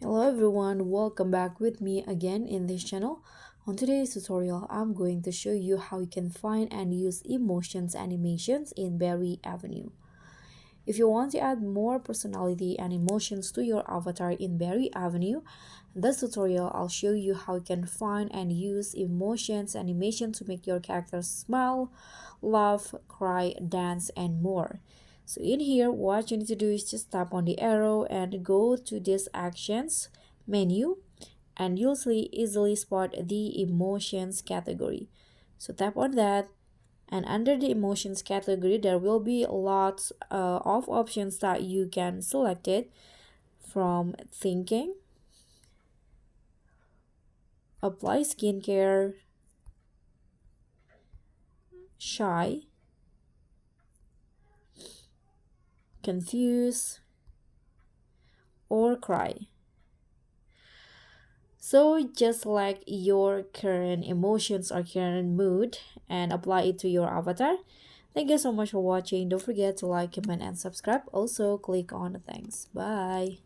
Hello everyone, welcome back with me again in this channel. On today's tutorial, I'm going to show you how you can find and use emotions animations in Berry Avenue. If you want to add more personality and emotions to your avatar in Berry Avenue, in this tutorial I'll show you how you can find and use emotions animation to make your characters smile, laugh, cry, dance, and more. So in here, what you need to do is just tap on the arrow and go to this actions menu, and you'll see easily spot the emotions category. So tap on that, and under the emotions category there will be lots of options that you can select it from: thinking, apply skincare, shy, confuse, or cry. So just select your current emotions or current mood and apply it to your avatar. Thank you so much for watching. Don't forget to like, comment, and subscribe. Also, click on the thanks. Bye.